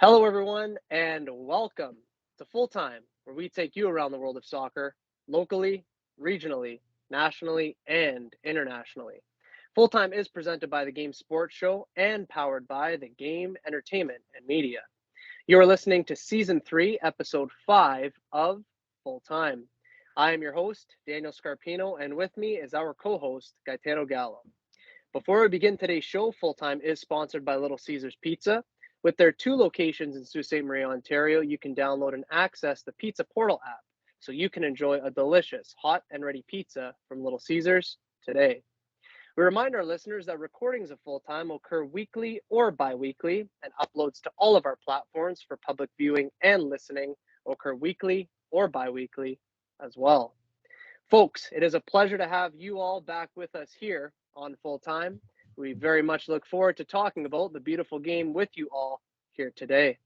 Hello, everyone, and welcome to Full Time, where we take you around the world of soccer locally, regionally, nationally, and internationally. Full Time is presented by the Game Sports Show and powered by the Game Entertainment and Media. You are listening to Season 3, Episode 5 of Full Time. I am your host, Daniel Scarpino, and with me is our co host, Gitano Gallo. Before we begin today's show, Full Time is sponsored by Little Caesars Pizza. With their two locations in Sault Ste. Marie, Ontario, you can download and access the Pizza Portal app so you can enjoy a delicious, hot and ready pizza from Little Caesars today. We remind our listeners that recordings of Full Time occur weekly or bi-weekly, and uploads to all of our platforms for public viewing and listening occur weekly or bi-weekly as well. Folks, it is a pleasure to have you all back with us here on Full Time. We very much look forward to talking about the beautiful game with you all here today.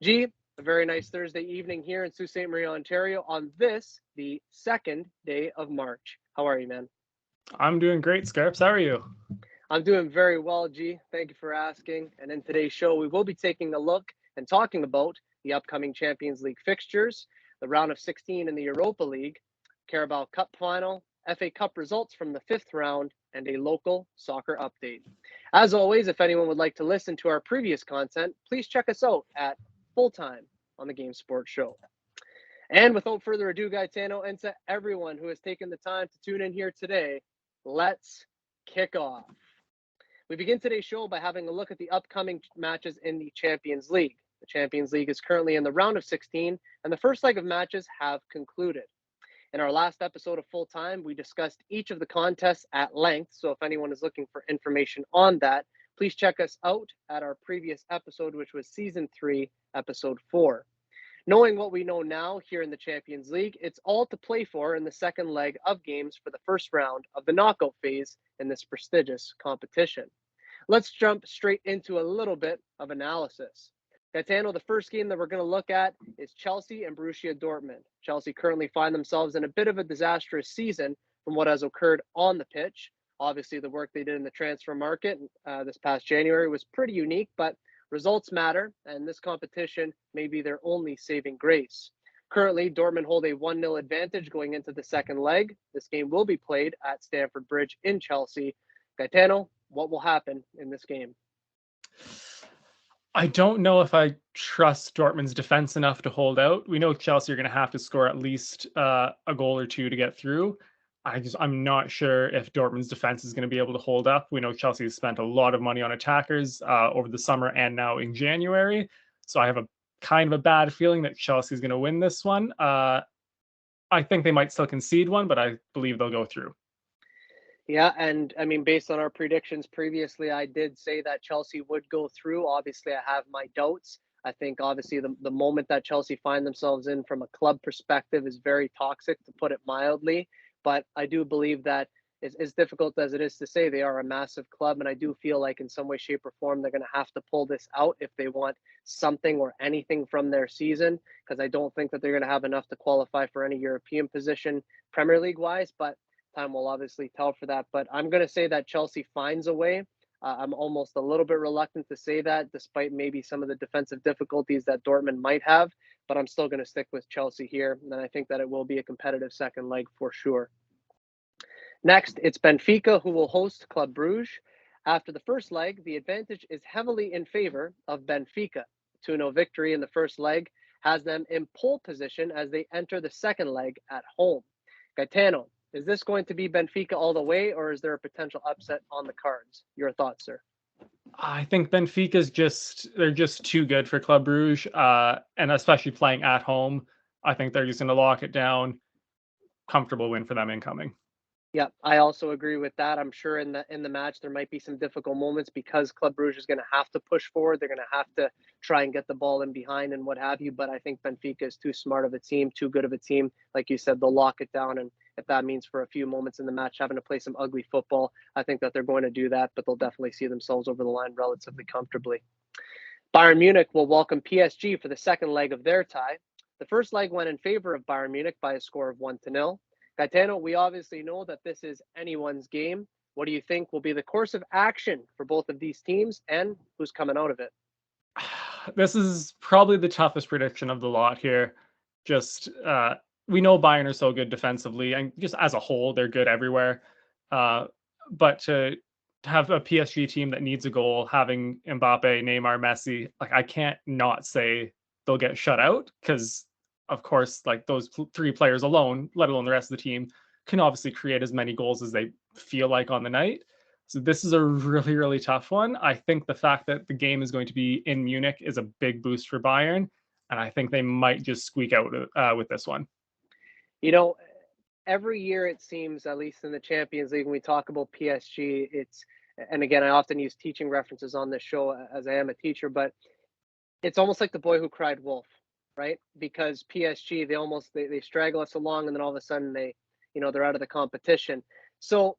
G, a very nice Thursday evening here in Sault Ste. Marie, Ontario on this, the second day of March. How are you, man? I'm doing great, Scarps. How are you? I'm doing very well, G. Thank you for asking. And in today's show, we will be taking a look and talking about the upcoming Champions League fixtures, the round of 16 in the Europa League, Carabao Cup final, FA Cup results from the fifth round, and a local soccer update. As always, if anyone would like to listen to our previous content, please check us out at Full Time on the Game Sports Show. And without further ado, Gaetano, and to everyone who has taken the time to tune in here today, let's kick off. We begin today's show by having a look at the upcoming matches in the Champions League. The Champions League is currently in the round of 16, and the first leg of matches have concluded. In our last episode of Full Time, we discussed each of the contests at length, so if anyone is looking for information on that, please check us out at our previous episode, which was Season 3, Episode 4. Knowing what we know now here in the Champions League, it's all to play for in the second leg of games for the first round of the knockout phase in this prestigious competition. Let's jump straight into a little bit of analysis. Gaetano, the first game that we're going to look at is Chelsea and Borussia Dortmund. Chelsea currently find themselves in a bit of a disastrous season from what has occurred on the pitch. Obviously, the work they did in the transfer market this past January was pretty unique, but results matter, and this competition may be their only saving grace. Currently, Dortmund hold a 1-0 advantage going into the second leg. This game will be played at Stamford Bridge in Chelsea. Gaetano, what will happen in this game? I don't know if I trust Dortmund's defense enough to hold out. We know Chelsea are going to have to score at least a goal or two to get through. I'm not sure if Dortmund's defense is going to be able to hold up. We know Chelsea has spent a lot of money on attackers over the summer and now in January. So I have a kind of a bad feeling that Chelsea is going to win this one. I think they might still concede one, but I believe they'll go through. Yeah, and I mean, based on our predictions previously, I did say that Chelsea would go through. Obviously, I have my doubts. I think obviously the moment that Chelsea find themselves in from a club perspective is very toxic, to put it mildly. But I do believe that as difficult as it is to say, they are a massive club. And I do feel like in some way, shape, or form, they're going to have to pull this out if they want something or anything from their season, because I don't think that they're going to have enough to qualify for any European position Premier League wise. But time will obviously tell for that. But I'm going to say that Chelsea finds a way. I'm almost a little bit reluctant to say that, despite maybe some of the defensive difficulties that Dortmund might have. But I'm still going to stick with Chelsea here. And I think that it will be a competitive second leg for sure. Next, it's Benfica who will host Club Brugge. After the first leg, the advantage is heavily in favor of Benfica. 2-0 victory in the first leg has them in pole position as they enter the second leg at home. Gaetano, is this going to be Benfica all the way, or is there a potential upset on the cards? Your thoughts, sir? I think Benfica's they're just too good for Club Brugge, and especially playing at home. I think they're just going to lock it down. Comfortable win for them incoming. Yeah, I also agree with that. I'm sure in the match there might be some difficult moments because Club Brugge is going to have to push forward. They're going to have to try and get the ball in behind and what have you. But I think Benfica is too smart of a team, too good of a team. Like you said, they'll lock it down. And if that means for a few moments in the match having to play some ugly football, I think that they're going to do that. But they'll definitely see themselves over the line relatively comfortably. Bayern Munich will welcome PSG for the second leg of their tie. The first leg went in favor of Bayern Munich by a score of 1-0. Gaetano, we obviously know that this is anyone's game. What do you think will be the course of action for both of these teams, and who's coming out of it? This is probably the toughest prediction of the lot here. Just we know Bayern are so good defensively, and just as a whole, they're good everywhere. Uh, but to have a PSG team that needs a goal, having Mbappe, Neymar, Messi, like I can't not say they'll get shut out because, of course, like those three players alone, let alone the rest of the team, can obviously create as many goals as they feel like on the night. So this is a really, really tough one. I think the fact that the game is going to be in Munich is a big boost for Bayern, and I think they might just squeak out with this one. You know, every year it seems, at least in the Champions League, when we talk about PSG, and again, I often use teaching references on this show as I am a teacher, but it's almost like the boy who cried wolf, right? Because PSG, they straggle us along, and then all of a sudden they're out of the competition. So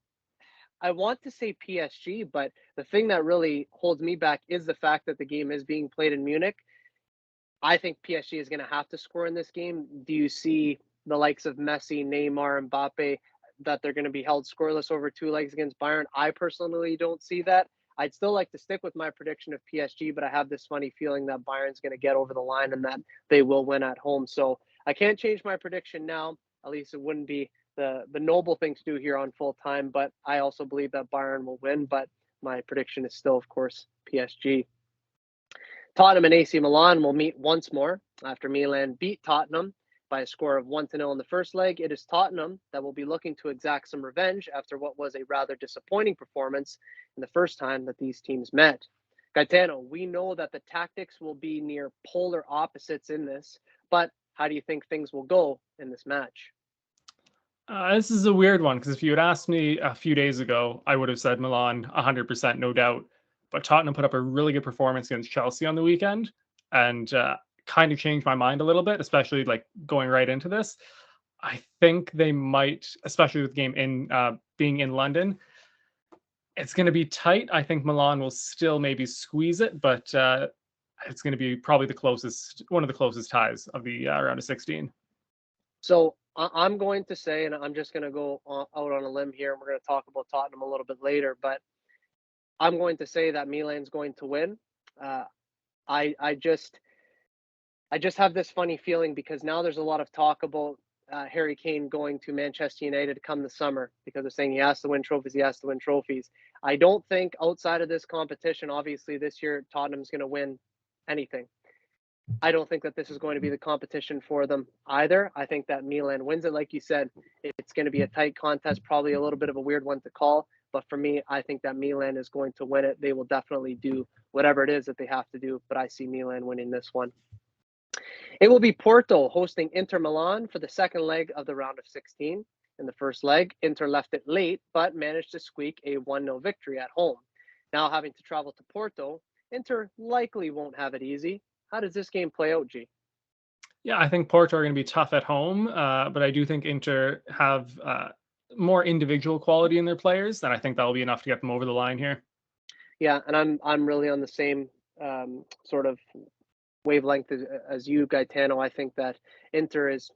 I want to say PSG, but the thing that really holds me back is the fact that the game is being played in Munich. I think PSG is going to have to score in this game. Do you see the likes of Messi, Neymar, Mbappe that they're going to be held scoreless over two legs against Bayern? I personally don't see that. I'd still like to stick with my prediction of PSG, but I have this funny feeling that Bayern's going to get over the line and that they will win at home. So I can't change my prediction now. At least it wouldn't be the noble thing to do here on full time. But I also believe that Bayern will win. But my prediction is still, of course, PSG. Tottenham and AC Milan will meet once more after Milan beat Tottenham by a score of 1-0 in the first leg. It is Tottenham that will be looking to exact some revenge after what was a rather disappointing performance in the first time that these teams met. Gaetano, we know that the tactics will be near polar opposites in this, but how do you think things will go in this match? This is a weird one because if you had asked me a few days ago, I would have said Milan 100%, no doubt. But Tottenham put up a really good performance against Chelsea on the weekend and kind of changed my mind a little bit, especially like going right into this. I think they might, especially with the game in being in London, it's going to be tight. I think Milan will still maybe squeeze it, but it's going to be probably one of the closest ties of the round of 16. So I'm going to say, and I'm just going to go out on a limb here, and we're going to talk about Tottenham a little bit later, but I'm going to say that Milan's going to win. Uh, I just have this funny feeling because now there's a lot of talk about Harry Kane going to Manchester United come the summer because they're saying he has to win trophies. He has to win trophies. I don't think outside of this competition, obviously this year Tottenham's going to win anything. I don't think that this is going to be the competition for them either. I think that Milan wins it. Like you said, it's going to be a tight contest, probably a little bit of a weird one to call. But for me, I think that Milan is going to win it. They will definitely do whatever it is that they have to do. But I see Milan winning this one. It will be Porto hosting Inter Milan for the second leg of the round of 16. In the first leg, Inter left it late, but managed to squeak a 1-0 victory at home. Now having to travel to Porto, Inter likely won't have it easy. How does this game play out, G? Yeah, I think Porto are going to be tough at home, but I do think Inter have more individual quality in their players, and I think that'll be enough to get them over the line here. Yeah, and I'm really on the same sort of wavelength as you, Gaetano. I think that Inter is,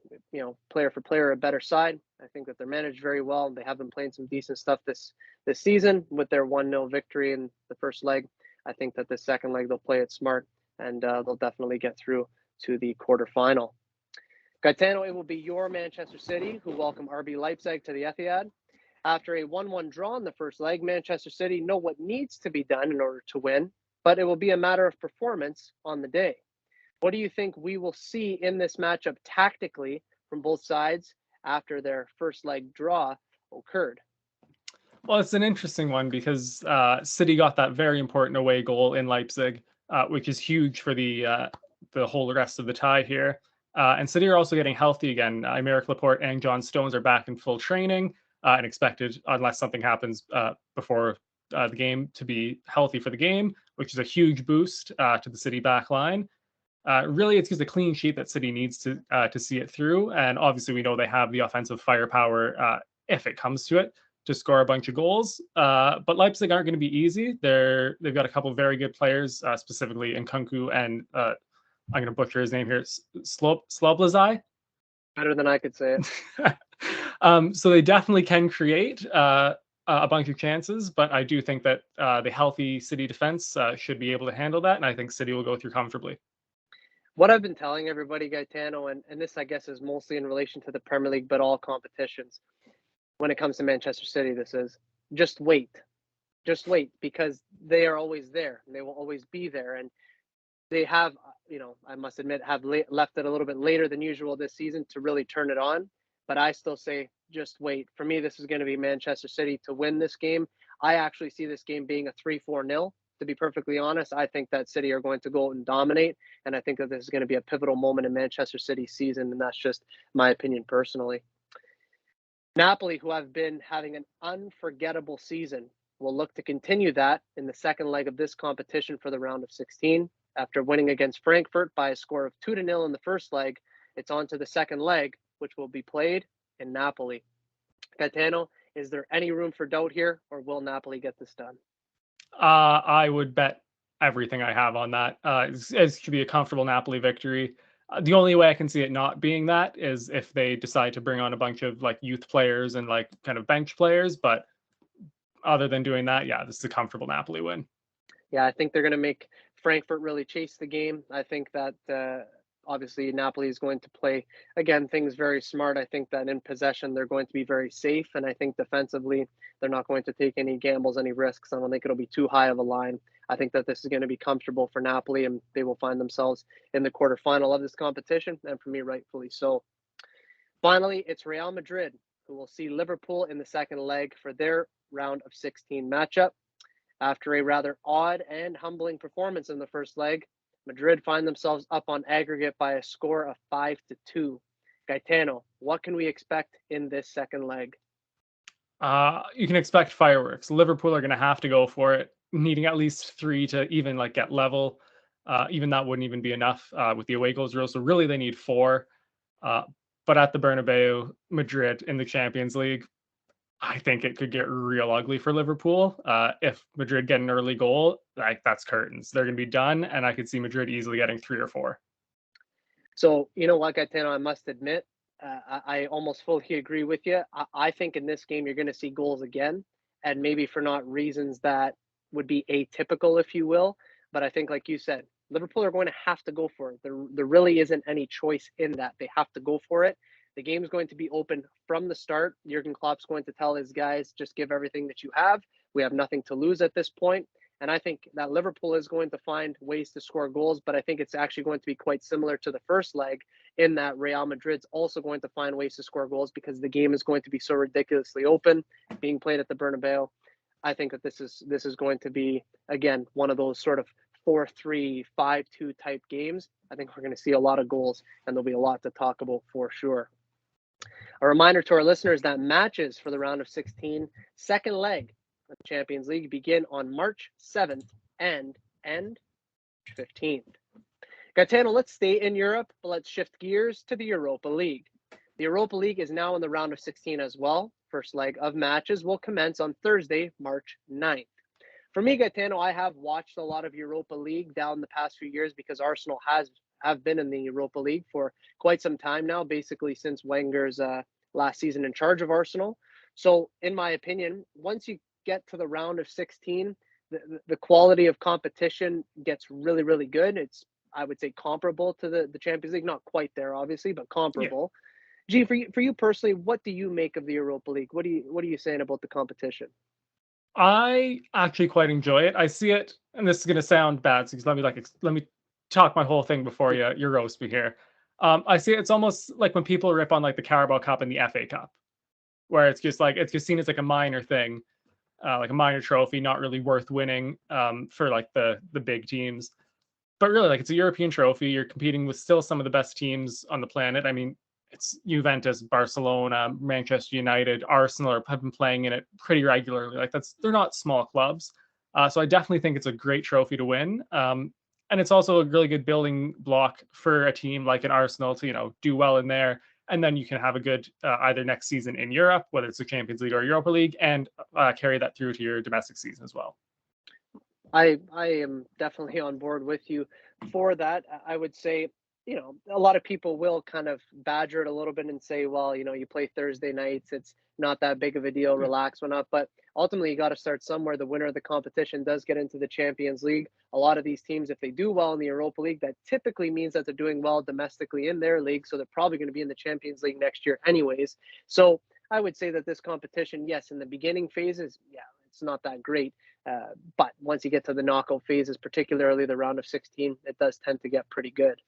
player for player, a better side. I think that they're managed very well. They have been playing some decent stuff this season with their 1-0 victory in the first leg. I think that the second leg they'll play it smart and they'll definitely get through to the quarterfinal. Gaetano, it will be your Manchester City who welcome RB Leipzig to the Etihad. After a 1-1 draw in the first leg, Manchester City know what needs to be done in order to win, but it will be a matter of performance on the day. What do you think we will see in this matchup tactically from both sides after their first leg draw occurred? Well, it's an interesting one because City got that very important away goal in Leipzig, which is huge for the whole rest of the tie here. And City are also getting healthy again. Aymeric Laporte and John Stones are back in full training and expected, unless something happens before the game, to be healthy for the game, which is a huge boost to the City back line. Really, it's just a clean sheet that City needs to see it through. And obviously, we know they have the offensive firepower if it comes to it to score a bunch of goals. But Leipzig aren't going to be easy. They've got a couple of very good players, specifically Nkunku and I'm going to butcher his name here, Sloblazai. Better than I could say it. So they definitely can create. a bunch of chances, but I do think that the healthy City defense should be able to handle that, and I think City will go through comfortably. What I've been telling everybody, Gaetano, and this I guess is mostly in relation to the Premier League, but all competitions. When it comes to Manchester City, this is just wait. Just wait, because they are always there and they will always be there. And they have, I must admit, have left it a little bit later than usual this season to really turn it on. But I still say, just wait. For me, this is going to be Manchester City to win this game. I actually see this game being a 3-4-0. To be perfectly honest, I think that City are going to go out and dominate. And I think that this is going to be a pivotal moment in Manchester City's season. And that's just my opinion personally. Napoli, who have been having an unforgettable season, will look to continue that in the second leg of this competition for the round of 16. After winning against Frankfurt by a score of 2-0 in the first leg, it's on to the second leg, which will be played in Napoli. Gaetano, is there any room for doubt here, or will Napoli get this done? I would bet everything I have on that. It should be a comfortable Napoli victory. The only way I can see it not being that is if they decide to bring on a bunch of like youth players and like kind of bench players. But other than doing that, yeah, this is a comfortable Napoli win. Yeah, I think they're going to make Frankfurt really chase the game. I think that obviously Napoli is going to play, again, things very smart. I think that in possession, they're going to be very safe. And I think defensively, they're not going to take any gambles, any risks. I don't think it'll be too high of a line. I think that this is going to be comfortable for Napoli, and they will find themselves in the quarterfinal of this competition. And for me, rightfully so. Finally, it's Real Madrid, who will see Liverpool in the second leg for their round of 16 matchup. After a rather odd and humbling performance in the first leg, Madrid find themselves up on aggregate by a score of 5-2. Gaetano, what can we expect in this second leg? You can expect fireworks. Liverpool are going to have to go for it, needing at least 3 to even like get level. Even that wouldn't even be enough with the away goals rule. So really, they need 4. Uh, but at the Bernabeu, Madrid in the Champions League, I think it could get real ugly for Liverpool. If Madrid get an early goal, like that's curtains. They're going to be done, and I could see Madrid easily getting 3 or 4. So, you know what, Gaetano, I must admit, I almost fully agree with you. I think in this game, you're going to see goals again, and maybe for not reasons that would be atypical, if you will. But I think, like you said, Liverpool are going to have to go for it. There really isn't any choice in that. They have to go for it. The game is going to be open from the start. Jurgen Klopp's going to tell his guys, just give everything that you have. We have nothing to lose at this point. And I think that Liverpool is going to find ways to score goals, but I think it's actually going to be quite similar to the first leg in that Real Madrid's also going to find ways to score goals because the game is going to be so ridiculously open, being played at the Bernabeu. I think that this is going to be, again, one of those sort of 4-3, 5-2 type games. I think we're going to see a lot of goals, and there'll be a lot to talk about for sure. A reminder to our listeners that matches for the round of 16, second leg of the Champions League, begin on March 7th and end 15th. Gaetano, let's stay in Europe, but let's shift gears to the Europa League. The Europa League is now in the round of 16 as well. First leg of matches will commence on Thursday, March 9th. For me, Gaetano, I have watched a lot of Europa League down the past few years because Arsenal have been in the Europa League for quite some time now, basically since Wenger's last season in charge of Arsenal. So, in my opinion, once you get to the round of 16, the quality of competition gets really, really good. It's, I would say, comparable to the Champions League. Not quite there, obviously, but comparable. Yeah. G, for you personally, what do you make of the Europa League? What are you saying about the competition? I actually quite enjoy it. I see it, and this is going to sound bad, so let me talk my whole thing before you roast me here. I see it's almost like when people rip on like the Carabao Cup and the FA Cup, where it's just seen as like a minor thing, like a minor trophy, not really worth winning for like the big teams. But really, like it's a European trophy. You're competing with still some of the best teams on the planet. I mean, it's Juventus, Barcelona, Manchester United, Arsenal have been playing in it pretty regularly. Like they're not small clubs. So I definitely think it's a great trophy to win. And it's also a really good building block for a team like an Arsenal to, do well in there. And then you can have a good either next season in Europe, whether it's the Champions League or Europa League, and carry that through to your domestic season as well. I am definitely on board with you for that. I would say, a lot of people will kind of badger it a little bit and say, well, you play Thursday nights, it's not that big of a deal, Yeah. relax, whatnot. But ultimately you got to start somewhere. The winner of the competition does get into the Champions League. A lot of these teams, if they do well in the Europa League, that typically means that they're doing well domestically in their league. So they're probably going to be in the Champions League next year anyways. So I would say that this competition, yes, in the beginning phases, yeah, it's not that great. But once you get to the knockout phases, particularly the round of 16, it does tend to get pretty good.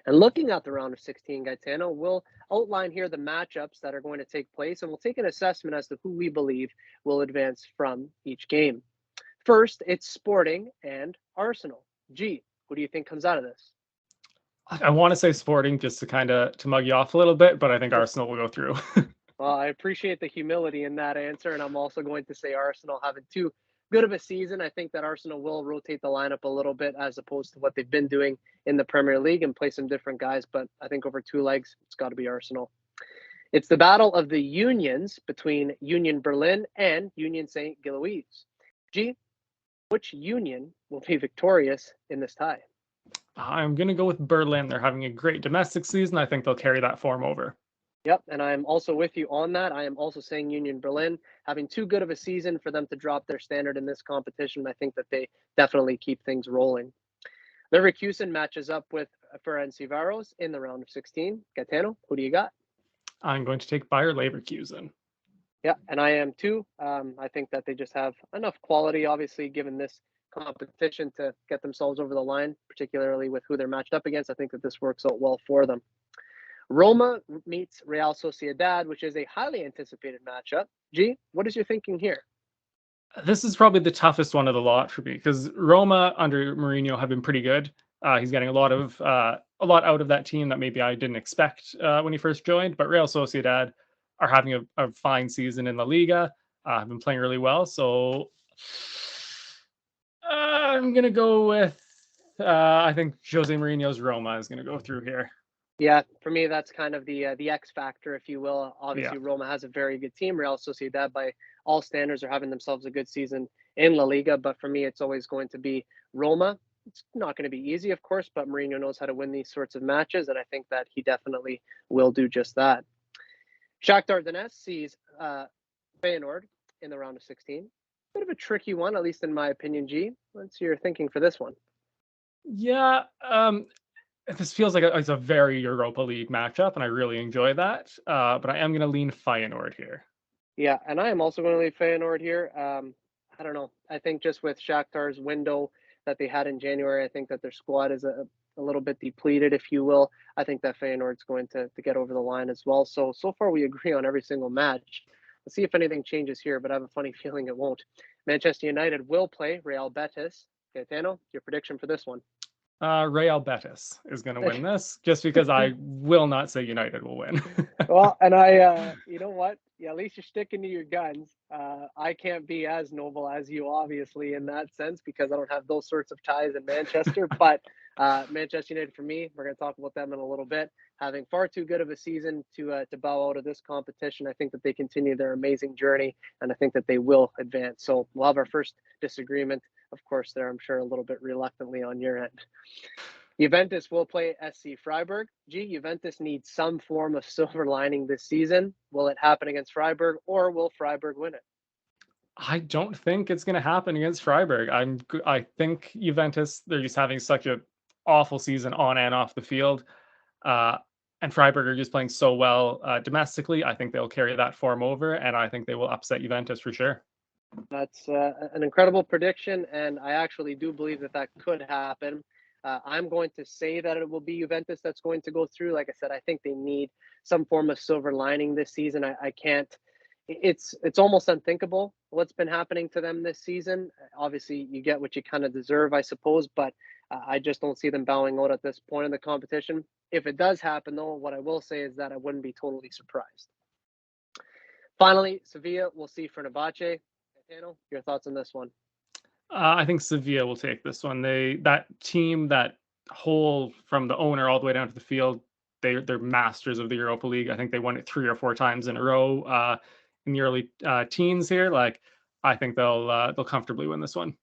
And looking at the round of 16, Gaetano, we'll outline here the matchups that are going to take place, and we'll take an assessment as to who we believe will advance from each game. First, it's Sporting and Arsenal. G, who do you think comes out of this? I want to say Sporting just to mug you off a little bit, but I think Arsenal will go through. Well, I appreciate the humility in that answer, and I'm also going to say Arsenal having too good of a season. I think that Arsenal will rotate the lineup a little bit as opposed to what they've been doing in the Premier League and play some different guys, but I think over two legs, it's got to be Arsenal. It's the battle of the unions between Union Berlin and Union St. Gilloise. G, which union will be victorious in this tie? I'm going to go with Berlin. They're having a great domestic season. I think they'll carry that form over. Yep, and I'm also with you on that. I am also saying Union Berlin having too good of a season for them to drop their standard in this competition. I think that they definitely keep things rolling. Leverkusen matches up with Ferencváros in the round of 16. Gaetano, who do you got? I'm going to take Bayer Leverkusen. Yeah, and I am too. I think that they just have enough quality, obviously, given this competition to get themselves over the line, particularly with who they're matched up against. I think that this works out well for them. Roma meets Real Sociedad, which is a highly anticipated matchup. G, what is your thinking here? This is probably the toughest one of the lot for me because Roma under Mourinho have been pretty good. He's getting a lot out of that team that maybe I didn't expect when he first joined. But Real Sociedad are having a fine season in La Liga. Have been playing really well. So I'm gonna go with I think Jose Mourinho's Roma is gonna go through here. Yeah, for me, that's kind of the X factor, if you will. Obviously, Yeah. Roma has a very good team. Real Sociedad, by all standards, are having themselves a good season in La Liga. But for me, it's always going to be Roma. It's not going to be easy, of course, but Mourinho knows how to win these sorts of matches, and I think that he definitely will do just that. Shakhtar Donetsk sees Feyenoord in the round of 16. Bit of a tricky one, at least in my opinion. G, what's your thinking for this one? Yeah, this feels like it's a very Europa League matchup, and I really enjoy that. But I am going to lean Feyenoord here. Yeah, and I am also going to leave Feyenoord here. I don't know. I think just with Shakhtar's window that they had in January, I think that their squad is a little bit depleted, if you will. I think that Feyenoord's going to get over the line as well. So far we agree on every single match. Let's see if anything changes here, but I have a funny feeling it won't. Manchester United will play Real Betis. Gaetano, your prediction for this one? Real Betis is going to win this, just because I will not say United will win. Well, and I, you know what? Yeah, at least you're sticking to your guns. I can't be as noble as you, obviously, in that sense, because I don't have those sorts of ties in Manchester. But Manchester United, for me, we're going to talk about them in a little bit, having far too good of a season to bow out of this competition. I think that they continue their amazing journey, and I think that they will advance. So we'll have our first disagreement, of course, there, I'm sure, a little bit reluctantly on your end. Juventus will play SC Freiburg. G, Juventus needs some form of silver lining this season. Will it happen against Freiburg, or will Freiburg win it? I don't think it's going to happen against Freiburg. I think Juventus, they're just having such a awful season on and off the field. And Freiburg are just playing so well domestically. I think they'll carry that form over, and I think they will upset Juventus for sure. That's an incredible prediction, and I actually do believe that that could happen. I'm going to say that it will be Juventus that's going to go through. Like I said, I think they need some form of silver lining this season. I can't. It's almost unthinkable what's been happening to them this season. Obviously, you get what you kind of deserve, I suppose, but I just don't see them bowing out at this point in the competition. If it does happen, though, what I will say is that I wouldn't be totally surprised. Finally, Sevilla will see Fenerbahce. Daniel, your thoughts on this one? I think Sevilla will take this one. That team, that whole from the owner all the way down to the field, they're masters of the Europa League. I think they won it 3 or 4 times in a row in the early teens here. Like, I think they'll comfortably win this one.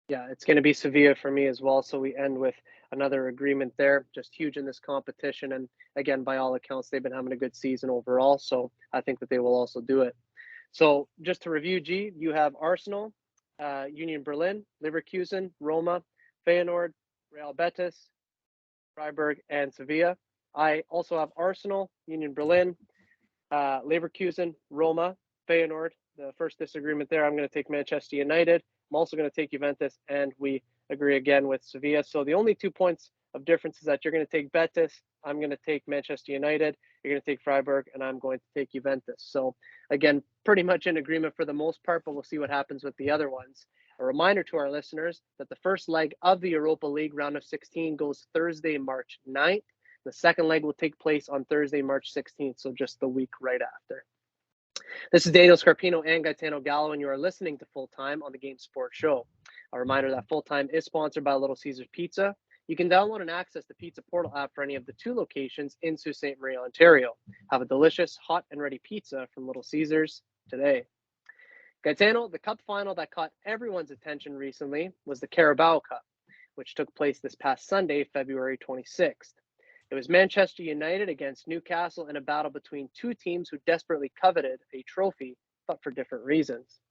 Yeah, it's going to be Sevilla for me as well. So we end with another agreement there. Just huge in this competition, and again, by all accounts, they've been having a good season overall. So I think that they will also do it. So just to review, G, you have Arsenal, Union Berlin, Leverkusen, Roma, Feyenoord, Real Betis, Freiburg, and Sevilla. I also have Arsenal, Union Berlin, Leverkusen, Roma, Feyenoord. The first disagreement there, I'm going to take Manchester United. I'm also going to take Juventus, and we agree again with Sevilla. So the only 2 points of difference is that you're going to take Betis, I'm going to take Manchester United, you're going to take Freiburg, and I'm going to take Juventus. So again, pretty much in agreement for the most part, but we'll see what happens with the other ones. A reminder to our listeners that the first leg of the Europa League round of 16 goes Thursday, March 9th. The second leg will take place on Thursday, March 16th, so just the week right after. This is Daniel Scarpino and Gitano Gallo, and you are listening to Full Time on the Game Sports Show. A reminder that Full Time is sponsored by Little Caesars Pizza. You can download and access the Pizza Portal app for any of the 2 locations in Sault Ste. Marie, Ontario. Have a delicious, hot and ready pizza from Little Caesars today. Gitano, the cup final that caught everyone's attention recently was the Carabao Cup, which took place this past Sunday, February 26th. It was Manchester United against Newcastle in a battle between 2 teams who desperately coveted a trophy, but for different reasons.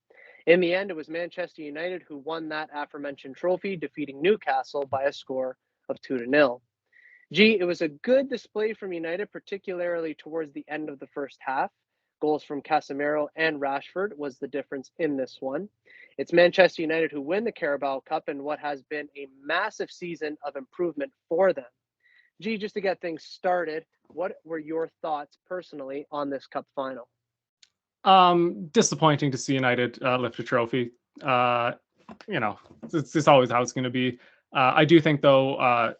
In the end, it was Manchester United who won that aforementioned trophy, defeating Newcastle by a score of 2-0. G, it was a good display from United, particularly towards the end of the first half. Goals from Casemiro and Rashford was the difference in this one. It's Manchester United who win the Carabao Cup in what has been a massive season of improvement for them. G, just to get things started, what were your thoughts personally on this cup final? Disappointing to see United lift a trophy. It's always how it's going to be. I do think, though,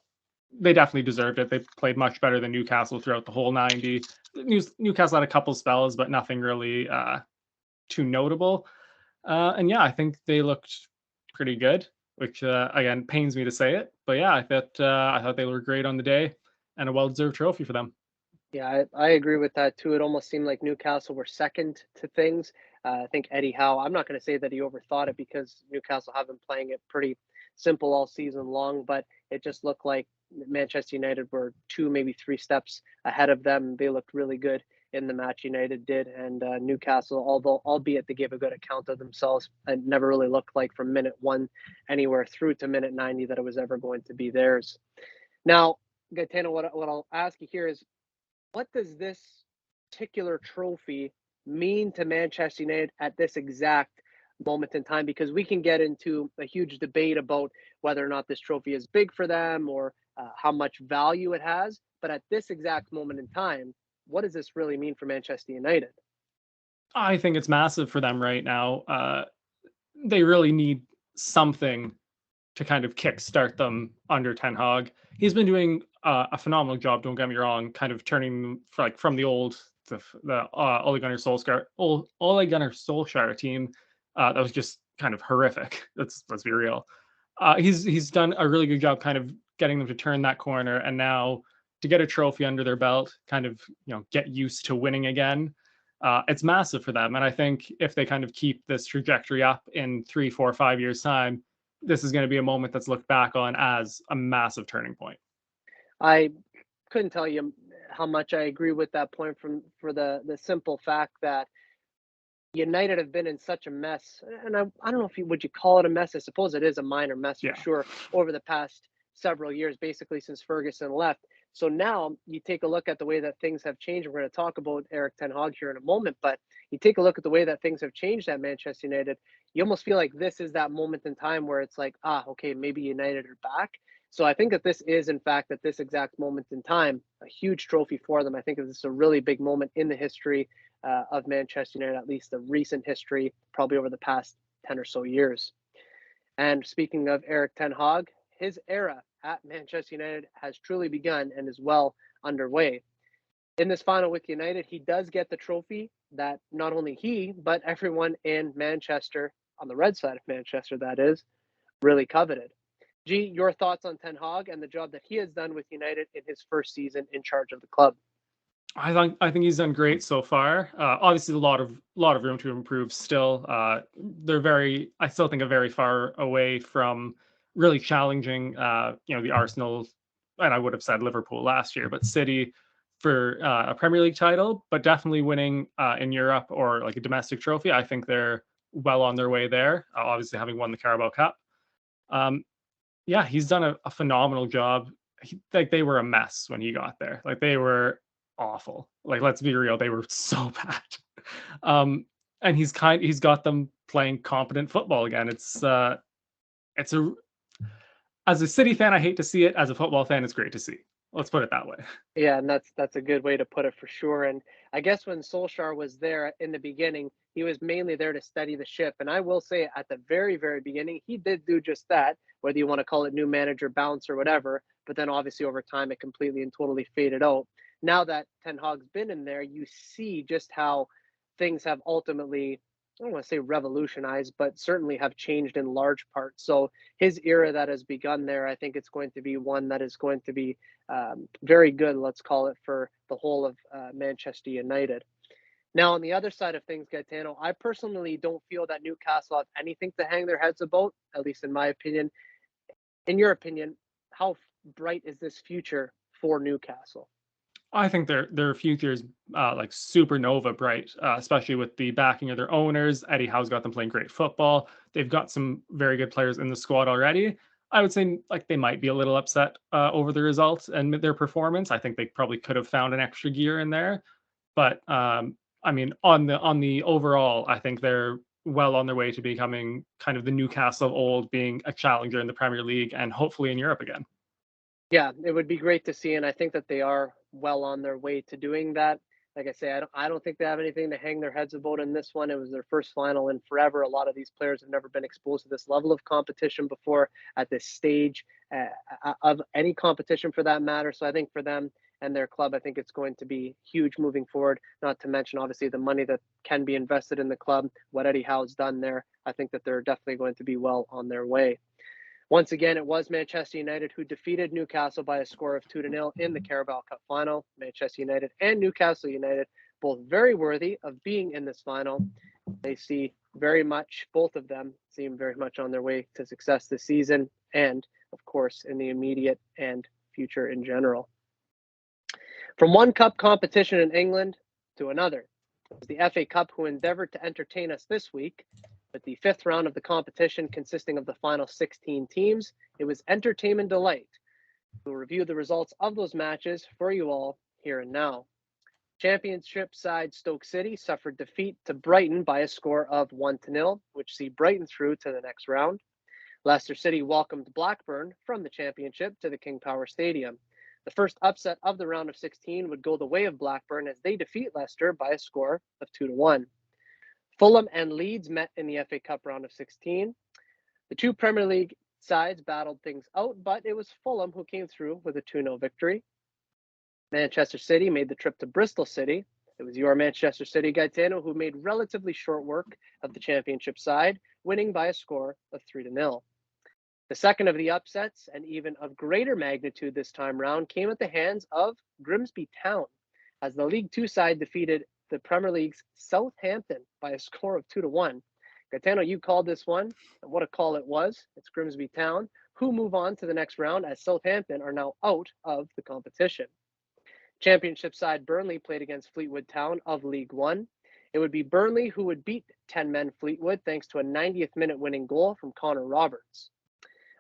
they definitely deserved it. They played much better than Newcastle throughout the whole 90. Newcastle had a couple spells, but nothing really too notable. And yeah, I think they looked pretty good, which again pains me to say it. But yeah, I thought they were great on the day, and a well-deserved trophy for them. Yeah, I agree with that too. It almost seemed like Newcastle were second to things. I think Eddie Howe, I'm not going to say that he overthought it because Newcastle have been playing it pretty simple all season long, but it just looked like Manchester United were 2, maybe 3 steps ahead of them. They looked really good in the match, United did. And Newcastle, although albeit they gave a good account of themselves, it never really looked like from minute 1 anywhere through to minute 90 that it was ever going to be theirs. Now, Gaetano, what I'll ask you here is, what does this particular trophy mean to Manchester United at this exact moment in time? Because we can get into a huge debate about whether or not this trophy is big for them or how much value it has. But at this exact moment in time, what does this really mean for Manchester United? I think it's massive for them right now. They really need something to kind of kickstart them under Ten Hag. He's been doing a phenomenal job. Don't get me wrong, kind of turning from the old the Ole Gunnar Solskjaer team that was just kind of horrific. Let's be real. He's done a really good job, kind of getting them to turn that corner, and now to get a trophy under their belt, kind of get used to winning again. It's massive for them, and I think if they kind of keep this trajectory up in 3, 4, 5 years' time, this is going to be a moment that's looked back on as a massive turning point. I couldn't tell you how much I agree with that point for the simple fact that United have been in such a mess, and I don't know if would you call it a mess. I suppose it is a minor mess for sure over the past several years, basically since Ferguson left. So now you take a look at the way that things have changed. We're going to talk about Erik ten Hag here in a moment, but you take a look at the way that things have changed at Manchester United. You almost feel like this is that moment in time where it's like, okay, maybe United are back. So I think that this is, in fact, at this exact moment in time, a huge trophy for them. I think this is a really big moment in the history of Manchester United, at least the recent history, probably over the past 10 or so years. And speaking of Erik ten Hag, his era at Manchester United has truly begun and is well underway. In this final with United, he does get the trophy that not only he, but everyone in Manchester, on the red side of Manchester, that is, really coveted. G, your thoughts on Ten Hag and the job that he has done with United in his first season in charge of the club? I think he's done great so far. Obviously, a lot of room to improve still. I still think, are very far away from really challenging, the Arsenal, and I would have said Liverpool last year, but City, for a Premier League title, but definitely winning in Europe or like a domestic trophy. I think they're well on their way there. Obviously, having won the Carabao Cup. Um, yeah, he's done a phenomenal job. Like they were a mess when he got there. Like they were awful. Like let's be real, they were so bad. Um, and he's got them playing competent football again. It's a as a City fan, I hate to see it. As a football fan, it's great to see. Let's put it that way. Yeah, and that's a good way to put it for sure. And I guess when Solskjaer was there in the beginning, he was mainly there to steady the ship. And I will say at the very, very beginning, he did do just that, whether you want to call it new manager bounce or whatever. But then obviously over time, it completely and totally faded out. Now that Ten Hag's been in there, you see just how things have ultimately, I don't want to say revolutionized, but certainly have changed in large part. So his era that has begun there, I think it's going to be one that is going to be very good, let's call it, for the whole of Manchester United. Now, on the other side of things, Gaetano, I personally don't feel that Newcastle have anything to hang their heads about, at least in my opinion. In your opinion, how bright is this future for Newcastle? I think their future is like supernova bright, especially with the backing of their owners. Eddie Howe's got them playing great football. They've got some very good players in the squad already. I would say like they might be a little upset over the results and their performance. I think they probably could have found an extra gear in there, but I mean on the overall, I think they're well on their way to becoming kind of the Newcastle of old, being a challenger in the Premier League and hopefully in Europe again. Yeah, it would be great to see, and I think that they are well on their way to doing that. Like I say, I don't think they have anything to hang their heads about in this one. It was their first final in forever. A lot of these players have never been exposed to this level of competition before at this stage of any competition for that matter. So I think for them and their club, I think it's going to be huge moving forward. Not to mention, obviously, the money that can be invested in the club, what Eddie Howe's done there. I think that they're definitely going to be well on their way. Once again, it was Manchester United who defeated Newcastle by a score of 2-0 in the Carabao Cup final. Manchester United and Newcastle United, both very worthy of being in this final. They see very much, both of them seem very much on their way to success this season and, of course, in the immediate and future in general. From one cup competition in England to another, it was the FA Cup who endeavored to entertain us this week. With the fifth round of the competition consisting of the final 16 teams, it was entertainment delight. We'll review the results of those matches for you all here and now. Championship side Stoke City suffered defeat to Brighton by a score of 1-0, which see Brighton through to the next round. Leicester City welcomed Blackburn from the Championship to the King Power Stadium. The first upset of the round of 16 would go the way of Blackburn as they defeat Leicester by a score of 2-1. Fulham and Leeds met in the FA Cup round of 16. The two Premier League sides battled things out, but it was Fulham who came through with a 2-0 victory. Manchester City made the trip to Bristol City. It was your Manchester City, Gaetano, who made relatively short work of the Championship side, winning by a score of 3-0. The second of the upsets, and even of greater magnitude this time round, came at the hands of Grimsby Town, as the League Two side defeated the Premier League's Southampton by a score of 2-1. Gaetano, you called this one, and what a call it was. It's Grimsby Town, who move on to the next round as Southampton are now out of the competition. Championship side Burnley played against Fleetwood Town of League One. It would be Burnley who would beat 10-men Fleetwood thanks to a 90th minute winning goal from Connor Roberts.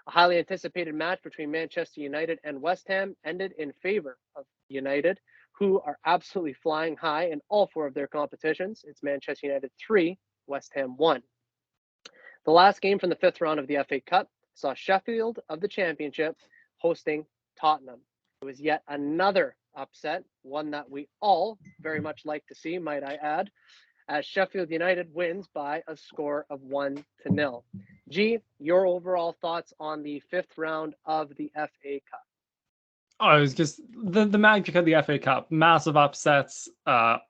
A highly anticipated match between Manchester United and West Ham ended in favor of United, who are absolutely flying high in all four of their competitions. It's Manchester United 3, West Ham 1. The last game from the fifth round of the FA Cup saw Sheffield of the Championship hosting Tottenham. It was yet another upset, one that we all very much like to see, might I add, as Sheffield United wins by a score of 1-0. G, your overall thoughts on the fifth round of the FA Cup? Oh, it was just the magic of the FA Cup. Massive upsets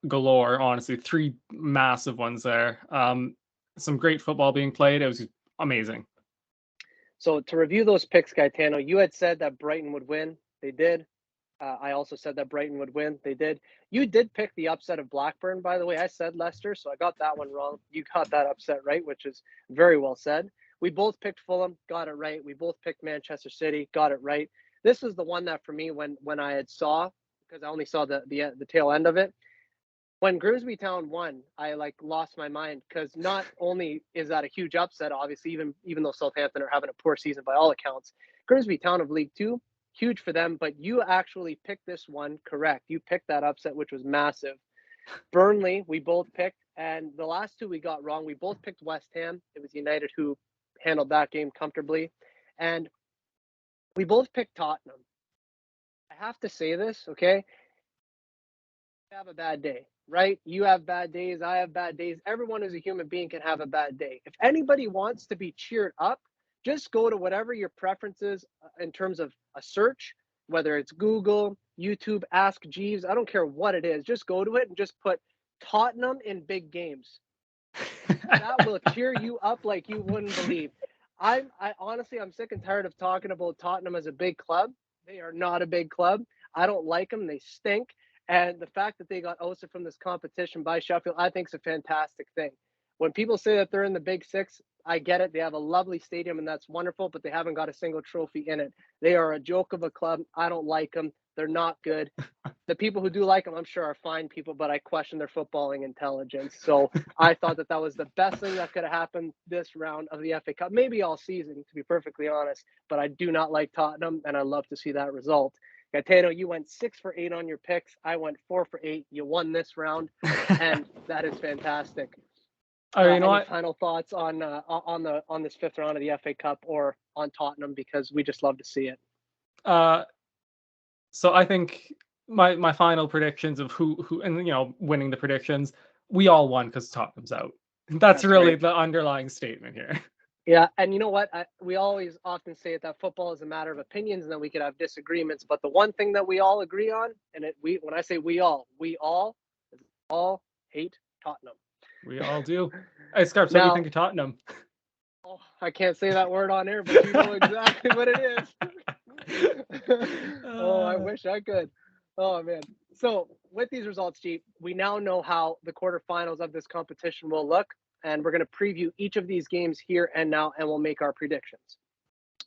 galore, honestly. Three massive ones there. Some great football being played. It was amazing. So to review those picks, Gaetano, you had said that Brighton would win. They did. I also said that Brighton would win. They did. You did pick the upset of Blackburn, by the way. I said Leicester, so I got that one wrong. You got that upset right, which is very well said. We both picked Fulham, got it right. We both picked Manchester City, got it right. This was the one that for me, when I had saw because I only saw the tail end of it. When Grimsby Town won, I lost my mind because not only is that a huge upset, obviously, even though Southampton are having a poor season by all accounts, Grimsby Town of League Two, huge for them. But you actually picked this one correct. You picked that upset, which was massive. Burnley, we both picked, and the last two we got wrong. We both picked West Ham. It was United who handled that game comfortably, and we both picked Tottenham. I have to say this, okay? Have a bad day, right? You have bad days. I have bad days. Everyone who's a human being can have a bad day. If anybody wants to be cheered up, just go to whatever your preference is in terms of a search, whether it's Google, YouTube, Ask Jeeves. I don't care what it is. Just go to it and just put Tottenham in big games. That will cheer you up like you wouldn't believe. I honestly, I'm sick and tired of talking about Tottenham as a big club. They are not a big club. I don't like them. They stink. And the fact that they got ousted from this competition by Sheffield, I think is a fantastic thing. When people say that they're in the Big Six, I get it. They have a lovely stadium, and that's wonderful, but they haven't got a single trophy in it. They are a joke of a club. I don't like them. They're not good. The people who do like them, I'm sure, are fine people, but I question their footballing intelligence. So I thought that was the best thing that could have happened this round of the FA Cup, maybe all season, to be perfectly honest. But I do not like Tottenham, and I love to see that result. Gitano, you went 6 for 8 on your picks. I went 4 for 8. You won this round, and that is fantastic. You know any what? final thoughts on this fifth round of the FA Cup or on Tottenham, because we just love to see it. So I think my final predictions of who and winning the predictions, we all won because Tottenham's out. That's really right. the underlying statement here. Yeah, and you know what? We always often say that football is a matter of opinions, and that we could have disagreements. But the one thing that we all agree on, and when I say we all hate Tottenham. We all do. Hey, Scarps, what do you think of Tottenham? Oh, I can't say that word on air, but you know exactly what it is. Oh, I wish I could. Oh, man. So with these results, G, we now know how the quarterfinals of this competition will look, and we're going to preview each of these games here and now, and we'll make our predictions.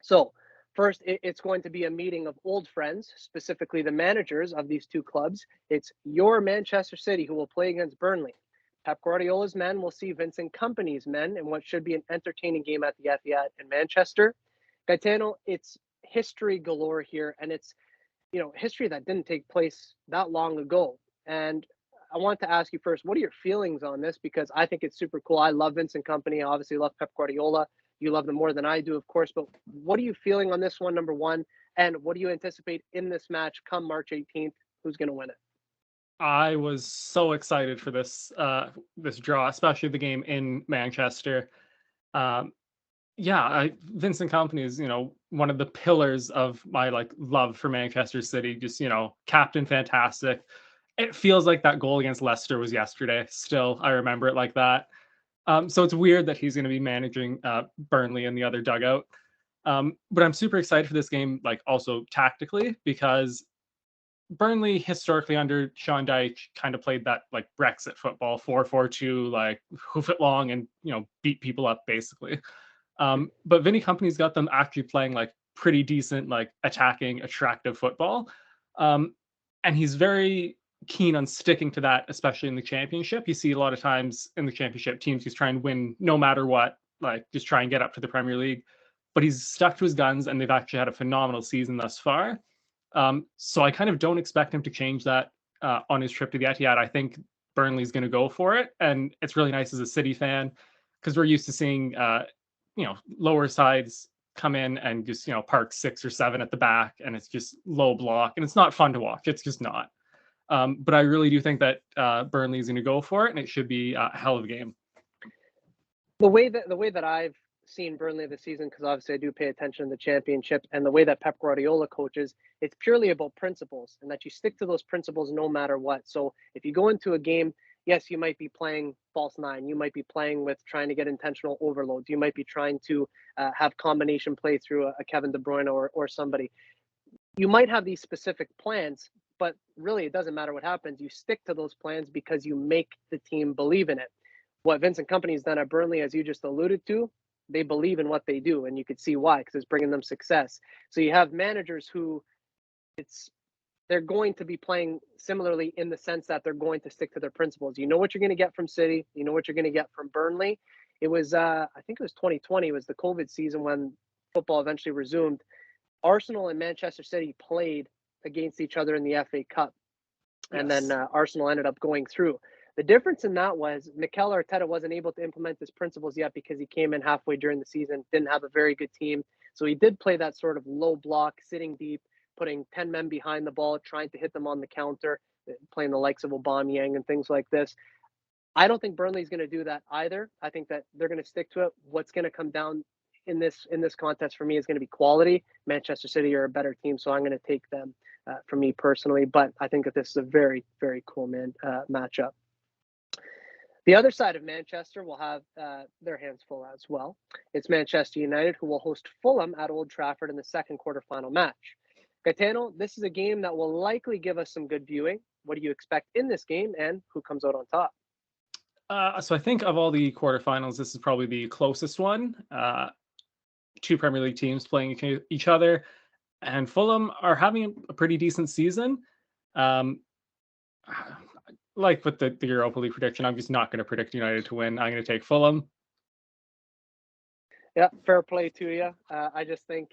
So first, it's going to be a meeting of old friends, specifically the managers of these two clubs. It's your Manchester City who will play against Burnley. Pep Guardiola's men will see Vincent Kompany's men in what should be an entertaining game at the Etihad in Manchester. Gitano, it's history galore here, and it's history that didn't take place that long ago. And I want to ask you first, what are your feelings on this? Because I think it's super cool. I love Vincent Kompany. I obviously love Pep Guardiola. You love them more than I do, of course. But what are you feeling on this one, number one? And what do you anticipate in this match come March 18th? Who's going to win it? I was so excited for this draw, especially the game in Manchester. Vincent Kompany is one of the pillars of my love for Manchester City. Just captain fantastic. It feels like that goal against Leicester was yesterday. Still, I remember it like that. So it's weird that he's going to be managing Burnley in the other dugout. But I'm super excited for this game, also tactically, because Burnley historically under Sean Dyche kind of played that Brexit football, 4-4-2, hoof it long and beat people up basically. But Vinny Kompany's got them actually playing pretty decent, attacking, attractive football. And he's very keen on sticking to that, especially in the championship. You see a lot of times in the championship, teams just try and win no matter what, just try and get up to the Premier League. But he's stuck to his guns, and they've actually had a phenomenal season thus far. So I kind of don't expect him to change that on his trip to the Etihad. I think Burnley's going to go for it, and it's really nice as a City fan because we're used to seeing lower sides come in and just park 6 or 7 at the back, and it's just low block, and it's not fun to watch. It's just not. But I really do think that Burnley is going to go for it, and it should be a hell of a game. The way that I've seen Burnley this season, because obviously I do pay attention to the championship, and the way that Pep Guardiola coaches, it's purely about principles, and that you stick to those principles no matter what. So if you go into a game, yes, you might be playing false nine. You might be playing with trying to get intentional overloads. You might be trying to have combination play through a Kevin De Bruyne or somebody. You might have these specific plans, but really it doesn't matter what happens. You stick to those plans because you make the team believe in it. What Vincent Kompany has done at Burnley, as you just alluded to, they believe in what they do, and you could see why, because it's bringing them success. So you have managers who it's they're going to be playing similarly in the sense that they're going to stick to their principles. You know what you're going to get from City. You know what you're going to get from Burnley. It was, I think it was 2020. It was the COVID season when football eventually resumed. Arsenal and Manchester City played against each other in the FA Cup, and then Arsenal ended up going through. The difference in that was Mikel Arteta wasn't able to implement his principles yet because he came in halfway during the season, didn't have a very good team. So he did play that sort of low block, sitting deep, putting 10 men behind the ball, trying to hit them on the counter, playing the likes of Aubameyang and things like this. I don't think Burnley's going to do that either. I think that they're going to stick to it. What's going to come down in this contest for me is going to be quality. Manchester City are a better team, so I'm going to take them for me personally. But I think that this is a very, very cool matchup. The other side of Manchester will have their hands full as well. It's Manchester United, who will host Fulham at Old Trafford in the second quarterfinal match. Gitano, this is a game that will likely give us some good viewing. What do you expect in this game, and who comes out on top? So I think of all the quarterfinals, this is probably the closest one. Two Premier League teams playing each other, and Fulham are having a pretty decent season. Like with the Europa League prediction, I'm just not going to predict United to win. I'm going to take Fulham. Yeah, fair play to you. I just think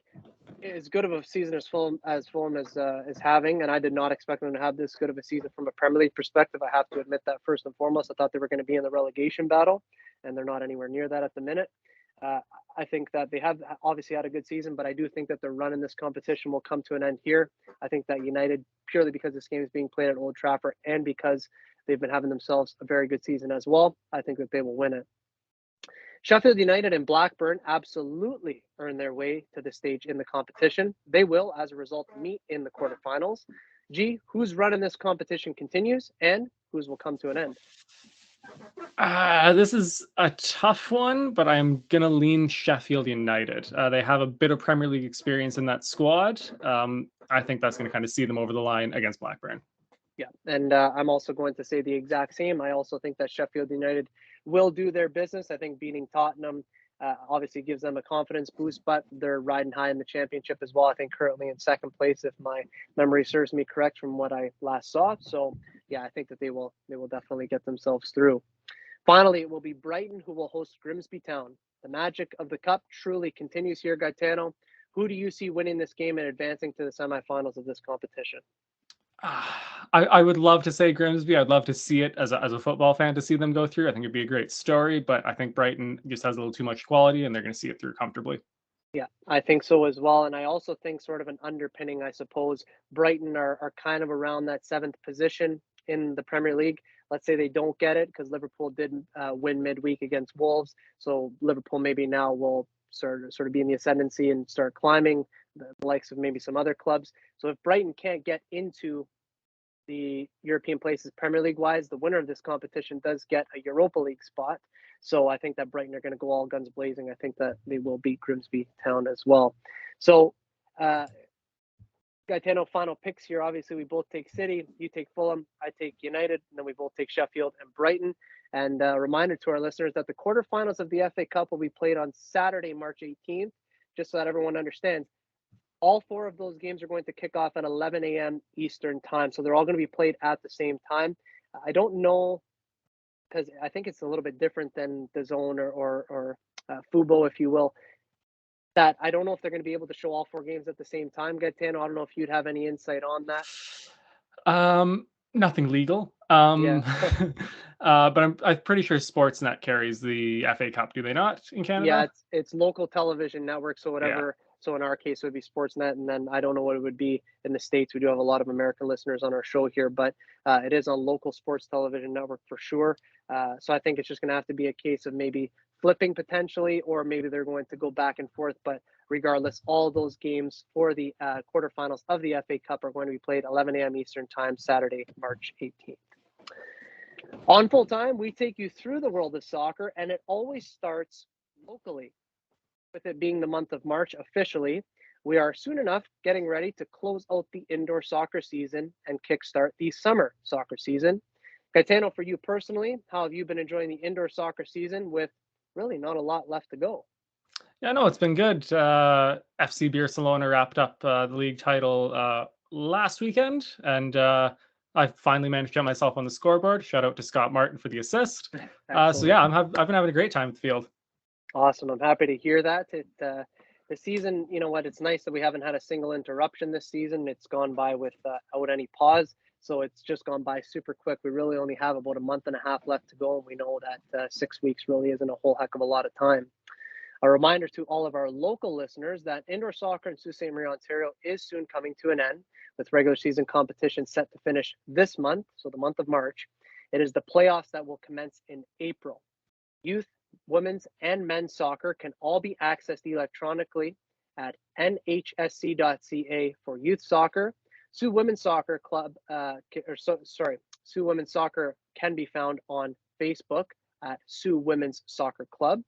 as good of a season as Fulham is having, and I did not expect them to have this good of a season from a Premier League perspective. I have to admit that first and foremost. I thought they were going to be in the relegation battle, and they're not anywhere near that at the minute. I think that they have obviously had a good season, but I do think that their run in this competition will come to an end here. I think that United, purely because this game is being played at Old Trafford and because they've been having themselves a very good season as well, I think that they will win it. Sheffield United and Blackburn absolutely earn their way to the stage in the competition. They will, as a result, meet in the quarterfinals. G, whose run in this competition continues and whose will come to an end? This is a tough one, but I'm going to lean Sheffield United. They have a bit of Premier League experience in that squad. I think that's going to kind of see them over the line against Blackburn. Yeah, and I'm also going to say the exact same. I also think that Sheffield United will do their business. I think beating Tottenham obviously gives them a confidence boost, but they're riding high in the championship as well. I think currently in second place, if my memory serves me correct from what I last saw. So yeah, I think that they will definitely get themselves through. Finally, it will be Brighton who will host Grimsby Town. The magic of the cup truly continues here, Gaetano. Who do you see winning this game and advancing to the semifinals of this competition? I would love to say Grimsby. I'd love to see it as a football fan to see them go through. I think it'd be a great story, but I think Brighton just has a little too much quality and they're going to see it through comfortably. Yeah, I think so as well. And I also think sort of an underpinning, I suppose, Brighton are kind of around that seventh position in the Premier League. Let's say they don't get it because Liverpool didn't win midweek against Wolves. So Liverpool maybe now will sort of be in the ascendancy and start climbing the likes of maybe some other clubs. So if Brighton can't get into the European places Premier League wise, the winner of this competition does get a Europa League spot. So I think that Brighton are going to go all guns blazing. I think that they will beat Grimsby Town as well. So, Gaetano, final picks here. Obviously, we both take City. You take Fulham. I take United. And then we both take Sheffield and Brighton. And a reminder to our listeners that the quarterfinals of the FA Cup will be played on Saturday, March 18th, just so that everyone understands. All four of those games are going to kick off at 11 a.m. Eastern time. So they're all going to be played at the same time. I don't know, because I think it's a little bit different than the Zone or Fubo, if you will. That I don't know if they're going to be able to show all four games at the same time, Gaetano. I don't know if you'd have any insight on that. Nothing legal. Yeah. But I'm pretty sure Sportsnet carries the FA Cup. Do they not in Canada? Yeah, it's local television network. So whatever. Yeah. So in our case, it would be Sportsnet, and then I don't know what it would be in the States. We do have a lot of American listeners on our show here, but it is on local sports television network for sure. So I think it's just going to have to be a case of maybe flipping potentially, or maybe they're going to go back and forth. But regardless, all those games for the quarterfinals of the FA Cup are going to be played 11 a.m. Eastern time, Saturday, March 18th. On Full Time, we take you through the world of soccer, and it always starts locally. With it being the month of March officially, we are soon enough getting ready to close out the indoor soccer season and kickstart the summer soccer season. Gaetano, for you personally, how have you been enjoying the indoor soccer season with really not a lot left to go? Yeah, no, it's been good. FC Barcelona wrapped up the league title last weekend, and I finally managed to get myself on the scoreboard. Shout out to Scott Martin for the assist. So Excellent. yeah, I've been having a great time with the field. Awesome. I'm happy to hear that. The season, you know what? It's nice that we haven't had a single interruption this season. It's gone by without any pause. So it's just gone by super quick. We really only have about a month and a half left to go, and we know that 6 weeks really isn't a whole heck of a lot of time. A reminder to all of our local listeners that indoor soccer in Sault Ste. Marie, Ontario is soon coming to an end, with regular season competition set to finish this month, so the month of March. It is the playoffs that will commence in April. Youth, women's, and men's soccer can all be accessed electronically at nhsc.ca for youth soccer. Sioux Women's Soccer Club, Sioux Women's Soccer can be found on Facebook at Sioux Women's Soccer Club.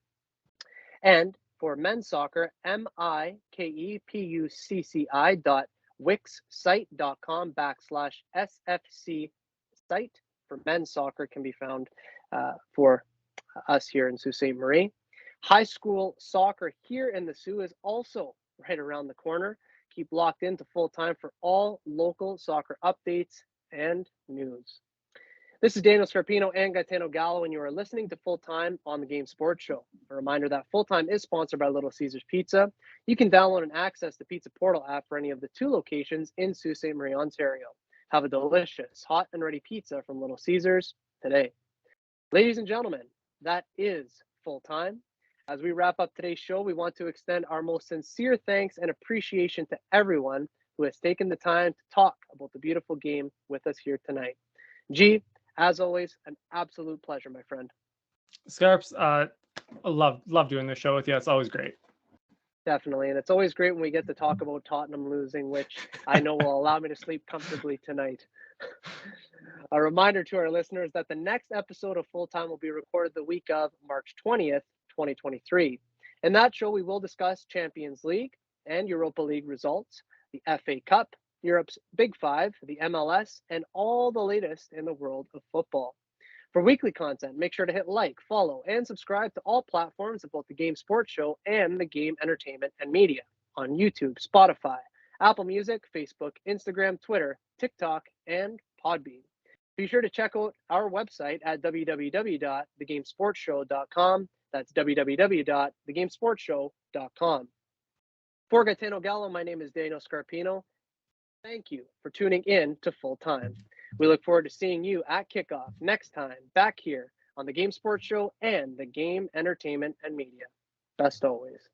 And for men's soccer, mikepucci.wixsite.com/SFC site for men's soccer can be found for us here in Sault Ste. Marie. High school soccer here in the Sioux is also right around the corner. Keep locked into Full Time for all local soccer updates and news. This is Daniel Scarpino and Gitano Gallo, and you are listening to Full Time on the Game Sports Show. A reminder that Full Time is sponsored by Little Caesars Pizza. You can download and access the Pizza Portal app for any of the 2 locations in Sault Ste. Marie, Ontario. Have a delicious, hot and ready pizza from Little Caesars today. Ladies and gentlemen, that is Full Time. As we wrap up today's show, we want to extend our most sincere thanks and appreciation to everyone who has taken the time to talk about the beautiful game with us here tonight. G, as always, an absolute pleasure, my friend. Scarps, I love doing this show with you. It's always great. Definitely. And it's always great when we get to talk about Tottenham losing, which I know will allow me to sleep comfortably tonight. A reminder to our listeners that the next episode of Full Time will be recorded the week of March 20th, 2023. In that show, we will discuss Champions League and Europa League results, the FA Cup, Europe's Big Five, the MLS, and all the latest in the world of football. For weekly content, make sure to hit like, follow, and subscribe to all platforms of both the Game Sports Show and the Game Entertainment and Media on YouTube, Spotify, Apple Music, Facebook, Instagram, Twitter, TikTok, and Podbean. Be sure to check out our website at www.thegamesportshow.com. That's www.thegamesportshow.com. For Gitano Gallo, my name is Daniel Scarpino. Thank you for tuning in to Full Time. We look forward to seeing you at kickoff next time back here on the Game Sports Show and the Game Entertainment and Media. Best always.